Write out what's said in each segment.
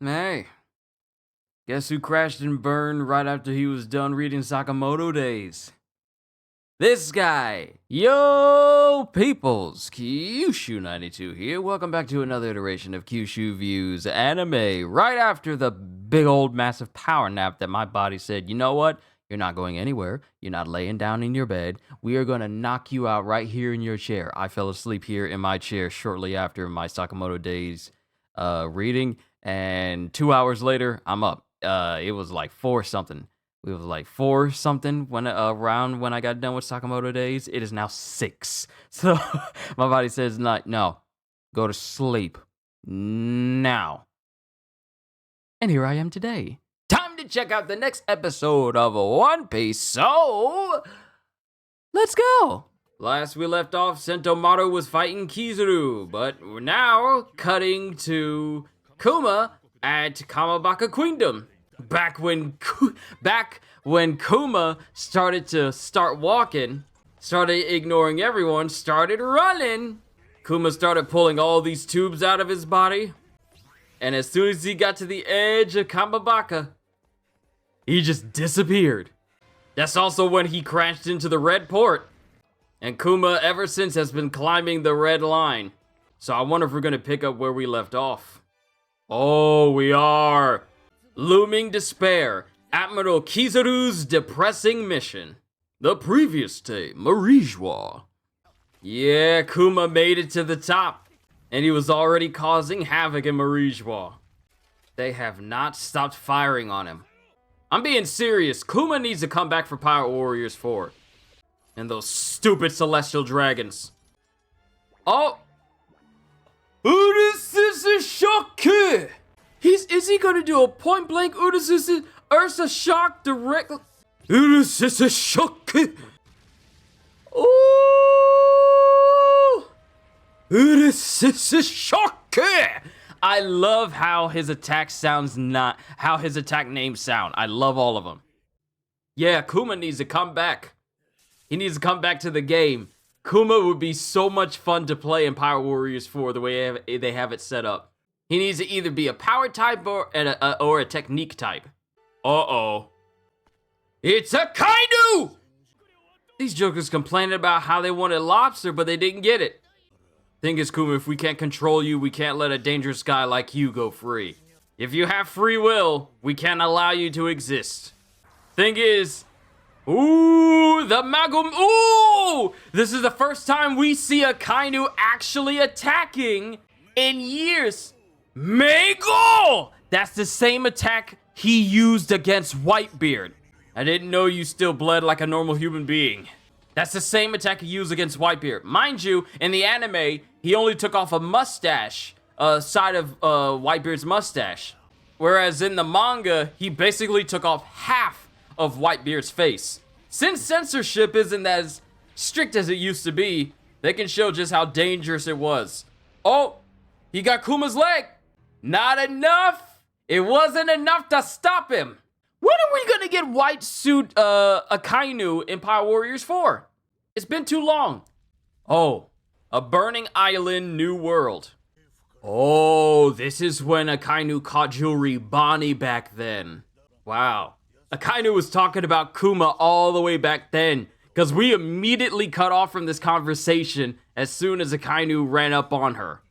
Hey, guess who crashed and burned right after he was done reading Sakamoto Days? This guy! Yo, peoples! qushu92 here. Welcome back to another iteration of Qushu Views Anime. Right after the big old massive power nap that my body said, you know what? You're not going anywhere. You're not laying down in your bed. We are going to knock you out right here in your chair. I fell asleep here in my chair shortly after my Sakamoto Days reading. And 2 hours later, I'm up. It was like 4 something. We was like 4 something when around when I got done with Sakamoto Days. It is now 6. So my body says, no, go to sleep now. And here I am today. Time to check out the next episode of One Piece. So let's go. Last we left off, Sentomaru was fighting Kizaru, but we're now cutting to Kuma at Kamabaka Queendom. Back when Kuma started walking, started ignoring everyone, started running. Kuma started pulling all these tubes out of his body. And as soon as he got to the edge of Kamabaka, he just disappeared. That's also when he crashed into the red port. And Kuma ever since has been climbing the red line. So I wonder if we're gonna pick up where we left off. Oh, we are. Looming despair. Admiral Kizaru's depressing mission. The previous day, Marijwa. Yeah, Kuma made it to the top. And he was already causing havoc in Marijwa. They have not stopped firing on him. I'm being serious. Kuma needs to come back for Pirate Warriors 4. And those stupid celestial dragons. Oh! Urusisa Shoku! Is he gonna do a point blank Ursa shock directly? Urusisa Shoku! Ooh! Urusisa Shoku! I love how his attack names sound. I love all of them. Yeah, Kuma needs to come back. He needs to come back to the game. Kuma would be so much fun to play in Pirate Warriors 4 the way they have it set up. He needs to either be a power type or a technique type. Uh-oh. It's a Kainu! These jokers complaining about how they wanted lobster, but they didn't get it. Thing is, Kuma, if we can't control you, we can't let a dangerous guy like you go free. If you have free will, we can't allow you to exist. Thing is, ooh, the Magum, ooh! This is the first time we see a Kainu actually attacking in years. Mego! That's the same attack he used against Whitebeard. I didn't know you still bled like a normal human being. That's the same attack he used against Whitebeard. Mind you, in the anime, he only took off a mustache, side of Whitebeard's mustache. Whereas in the manga, he basically took off half of Whitebeard's face. Since censorship isn't as strict as it used to be, they can show just how dangerous it was. Oh, he got Kuma's leg. Not enough. It wasn't enough to stop him. When are we gonna get white suit Akainu in Pirate Warriors 4? It's been too long. Oh, a burning island, new world. Oh, this is when Akainu caught Jewelry Bonnie back then. Wow. Akainu was talking about Kuma all the way back then, because we immediately cut off from this conversation as soon as Akainu ran up on her.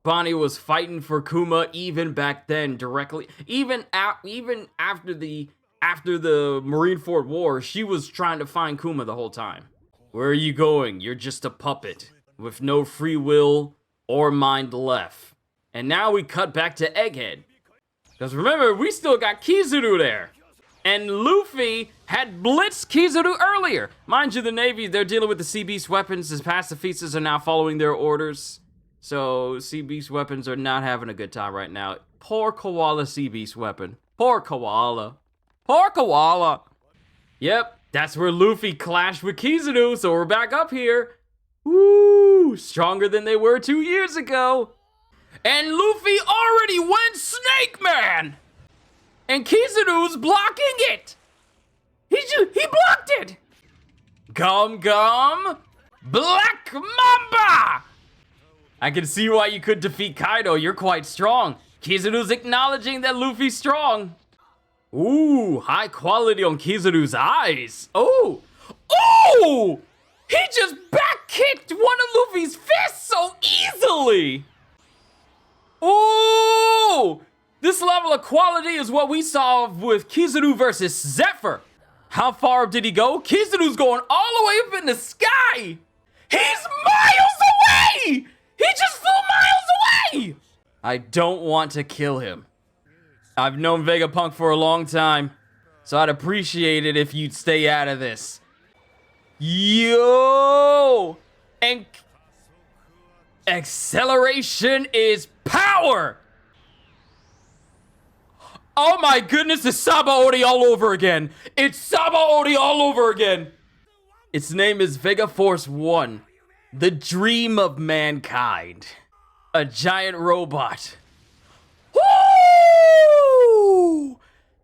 Bonnie was fighting for Kuma even back then, directly. Even after the Marineford War, she was trying to find Kuma the whole time. Where are you going? You're just a puppet with no free will or mind left. And now we cut back to Egghead. Because remember, we still got Kizaru there. And Luffy had blitzed Kizaru earlier. Mind you, the Navy, they're dealing with the Sea Beast weapons. The pacifistas are now following their orders. So, Sea Beast weapons are not having a good time right now. Poor Koala Sea Beast weapon. Poor Koala. Poor Koala. Yep, that's where Luffy clashed with Kizaru, so we're back up here. Woo! Stronger than they were 2 years ago. And Luffy already went Snake Man! And Kizaru's blocking it! He blocked it! Gum Gum! Black Mamba! I can see why you could defeat Kaido. You're quite strong. Kizaru's acknowledging that Luffy's strong. Ooh, high quality on Kizaru's eyes. Oh! Oh! He just back-kicked one of Luffy's fists so easily! Ooh! This level of quality is what we saw with Kizaru versus Zephyr. How far up did he go? Kizaru's going all the way up in the sky! He's miles away! He just flew miles away! I don't want to kill him. I've known Vegapunk for a long time, so I'd appreciate it if you'd stay out of this. Yo! And acceleration is power! Oh my goodness, it's Sabaody all over again. It's Sabaody all over again. Its name is Vega Force 1, the dream of mankind. A giant robot. Woo!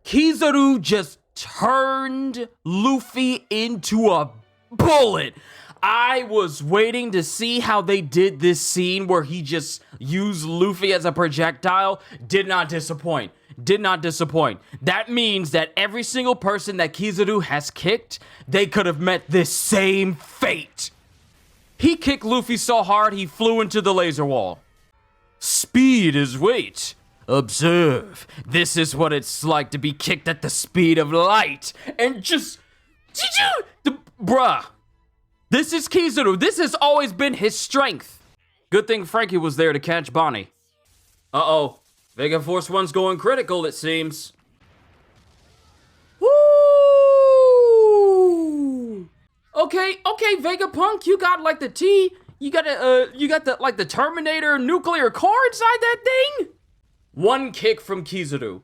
Kizaru just turned Luffy into a bullet. I was waiting to see how they did this scene where he just used Luffy as a projectile. Did not disappoint. Did not disappoint. That means that every single person that Kizaru has kicked, they could have met this same fate. He kicked Luffy so hard he flew into the laser wall. Speed is weight. Observe. This is what it's like to be kicked at the speed of light. And just... Bruh. This is Kizaru. This has always been his strength. Good thing Frankie was there to catch Bonnie. Uh-oh. Vega Force 1's going critical, it seems. Woo! Okay, Vegapunk, you got like the T... You got the like the Terminator nuclear core inside that thing? One kick from Kizaru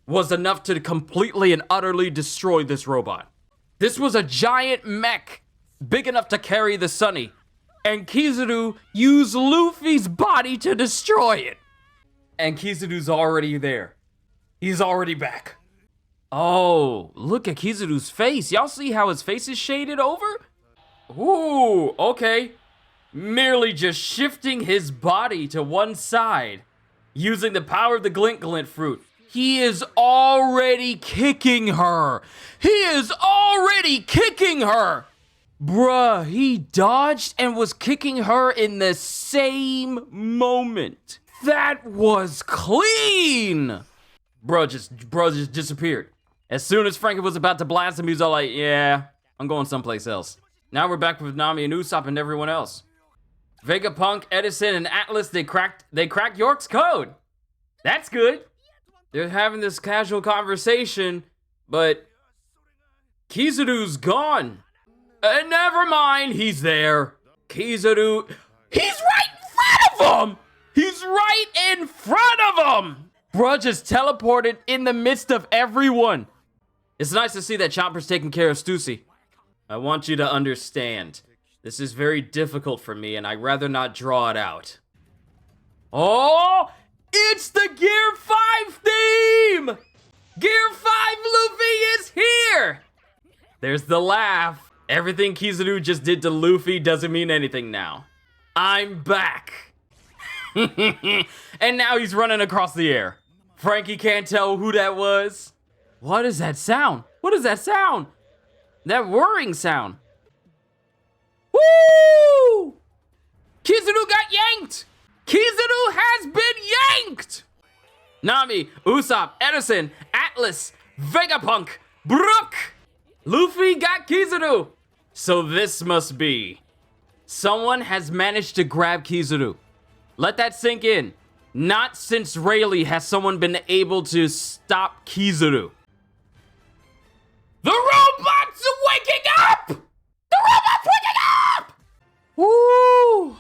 was enough to completely and utterly destroy this robot. This was a giant mech, big enough to carry the Sunny, and Kizaru used Luffy's body to destroy it. And Kizaru's already there. He's already back. Oh, look at Kizaru's face. Y'all see how his face is shaded over? Ooh, okay. Merely just shifting his body to one side, using the power of the Glint Glint fruit. He is already kicking her. He is already kicking her. Bruh, he dodged and was kicking her in the same moment. That was clean. Bruh just disappeared. As soon as Frankie was about to blast him, he was all like, yeah, I'm going someplace else. Now we're back with Nami and Usopp and everyone else. Vegapunk, Edison, and Atlas, they cracked York's code. That's good. They're having this casual conversation, but Kizaru's gone. Never mind, he's there. Kizaru, he's right in front of him! He's right in front of him! Bruh just teleported in the midst of everyone. It's nice to see that Chopper's taking care of Stussy. I want you to understand. This is very difficult for me, and I'd rather not draw it out. Oh! It's the Gear 5 theme! Gear 5 Luffy is here! There's the laugh. Everything Kizaru just did to Luffy doesn't mean anything now. I'm back. And now he's running across the air. Frankie can't tell who that was. What is that sound? What is that sound? That whirring sound. Woo! Kizaru got yanked! Kizaru has been yanked! Nami, Usopp, Edison, Atlas, Vegapunk, Brook! Luffy got Kizaru! So this must be. Someone has managed to grab Kizaru. Let that sink in. Not since Rayleigh has someone been able to stop Kizaru. The robot's waking up! The robot's waking up! Woo!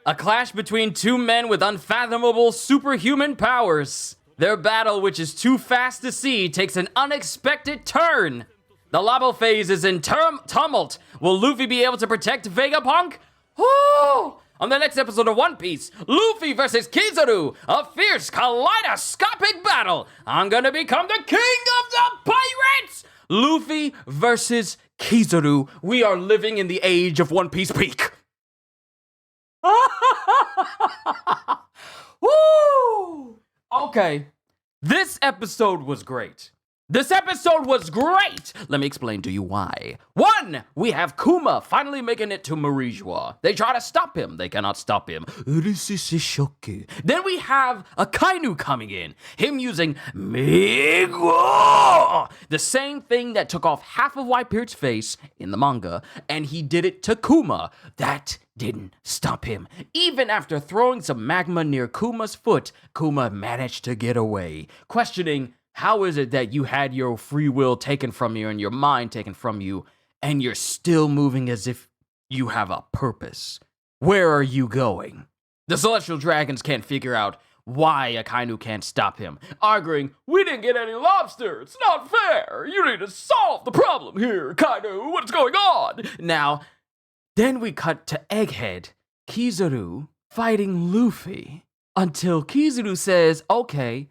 A clash between two men with unfathomable superhuman powers. Their battle, which is too fast to see, takes an unexpected turn. The Labo phase is in tumult. Will Luffy be able to protect Vegapunk? Oh! On the next episode of One Piece, Luffy versus Kizaru, a fierce kaleidoscopic battle. I'm gonna become the king of the pirates! Luffy versus Kizaru. We are living in the age of One Piece peak. Woo! Okay, this episode was great. This episode was great! Let me explain to you why. 1, we have Kuma finally making it to Marijua. They try to stop him. They cannot stop him. Then we have Akainu coming in. Him using Migo! The same thing that took off half of Whitebeard's face in the manga, and he did it to Kuma. That didn't stop him. Even after throwing some magma near Kuma's foot, Kuma managed to get away, questioning, how is it that you had your free will taken from you and your mind taken from you, and you're still moving as if you have a purpose? Where are you going? The Celestial Dragons can't figure out why Akainu can't stop him, arguing, we didn't get any lobster, it's not fair, you need to solve the problem here, Akainu, what's going on? Now, then we cut to Egghead, Kizaru, fighting Luffy, until Kizaru says, okay,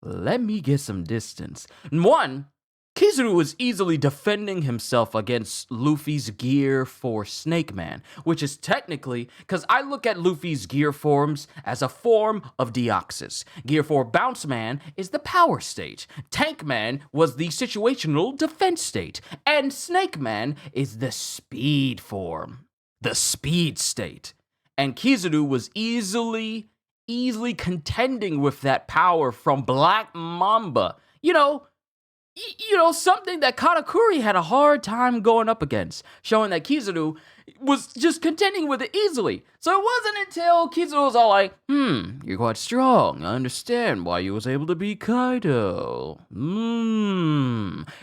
let me get some distance. 1, Kizaru was easily defending himself against Luffy's Gear 4 Snake Man, which is technically, because I look at Luffy's Gear forms as a form of Deoxys. Gear 4 Bounce Man is the power state. Tank Man was the situational defense state. And Snake Man is the speed form, the speed state. And Kizaru was easily contending with that power from Black Mamba. You know, something that Katakuri had a hard time going up against, showing that Kizaru was just contending with it easily. So it wasn't until Kizaru was all like, you're quite strong. I understand why you was able to beat Kaido.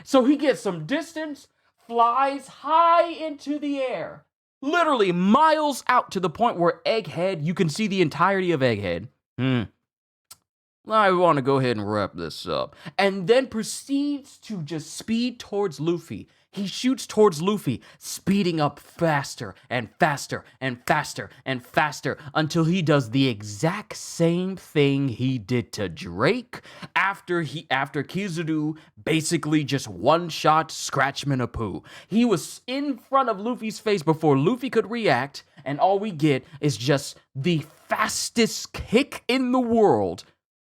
So he gets some distance, flies high into the air, literally miles out, to the point where Egghead, you can see the entirety of Egghead. I want to go ahead and wrap this up. And then proceeds to just speed towards Luffy. He shoots towards Luffy, speeding up faster and faster and faster and faster until he does the exact same thing he did to Drake after Kizaru basically just one-shot Scratchman Apoo. He was in front of Luffy's face before Luffy could react, and all we get is just the fastest kick in the world,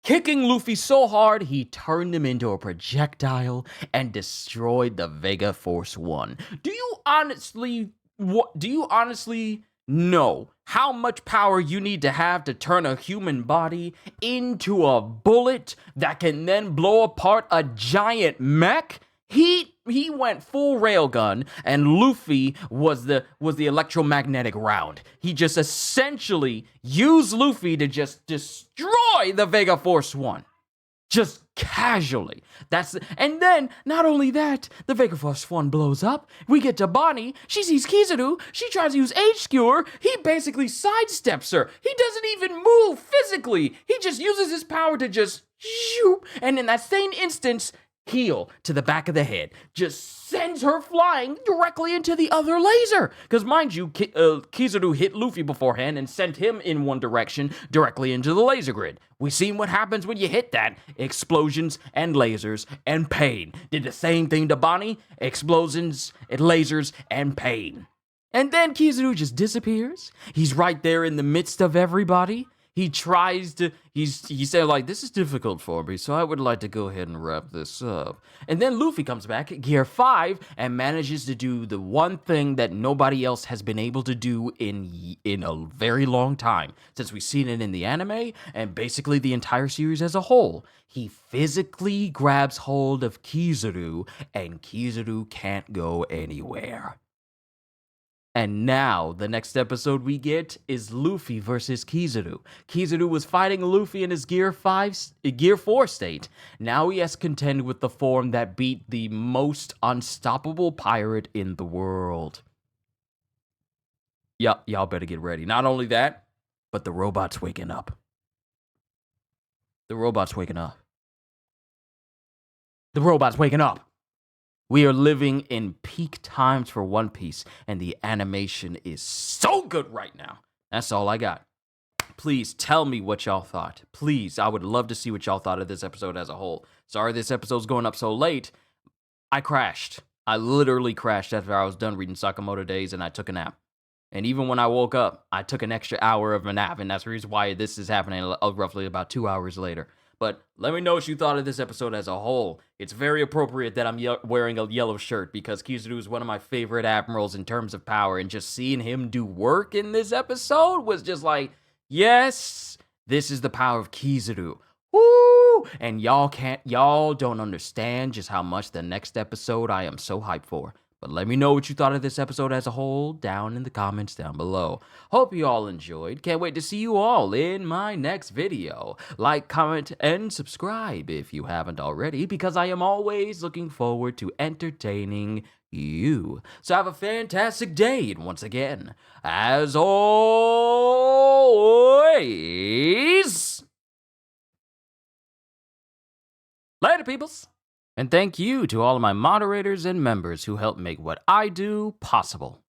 kicking Luffy so hard he turned him into a projectile and destroyed the Vega Force 1. Do you honestly know how much power you need to have to turn a human body into a bullet that can then blow apart a giant mech? He went full railgun, and Luffy was the electromagnetic round. He just essentially used Luffy to just destroy the Vega Force 1. Just casually. And then, not only that, the Vega Force 1 blows up. We get to Bonnie. She sees Kizaru. She tries to use H-Skewer. He basically sidesteps her. He doesn't even move physically. He just uses his power to just shoot. And in that same instance, heel to the back of the head, just sends her flying directly into the other laser. Because mind you, Kizaru hit Luffy beforehand and sent him in one direction, directly into the laser grid. We've seen what happens when you hit that. Explosions and lasers and pain. Did the same thing to Bonnie. Explosions and lasers and pain. And then Kizaru just disappears. He's right there in the midst of everybody. He said, like, this is difficult for me, so I would like to go ahead and wrap this up. And then Luffy comes back at Gear 5 and manages to do the one thing that nobody else has been able to do in a very long time, since we've seen it in the anime and basically the entire series as a whole. He physically grabs hold of Kizaru, and Kizaru can't go anywhere. And now, the next episode we get is Luffy versus Kizaru. Kizaru was fighting Luffy in his Gear 4 state. Now he has to contend with the form that beat the most unstoppable pirate in the world. Y'all better get ready. Not only that, but the robot's waking up. The robot's waking up. The robot's waking up. We are living in peak times for One Piece, and the animation is so good right now. That's all I got. Please tell me what y'all thought. Please, I would love to see what y'all thought of this episode as a whole. Sorry this episode's going up so late. I crashed. I literally crashed after I was done reading Sakamoto Days, and I took a nap. And even when I woke up, I took an extra hour of a nap, and that's the reason why this is happening roughly about 2 hours later. But let me know what you thought of this episode as a whole. It's very appropriate that I'm wearing a yellow shirt because Kizaru is one of my favorite admirals in terms of power, and just seeing him do work in this episode was just like, yes, this is the power of Kizaru. Woo! And y'all don't understand just how much the next episode I am so hyped for. But let me know what you thought of this episode as a whole down in the comments down below. Hope you all enjoyed. Can't wait to see you all in my next video. Like, comment, and subscribe if you haven't already, because I am always looking forward to entertaining you. So have a fantastic day, and once again, as always, later, peoples! And thank you to all of my moderators and members who help make what I do possible.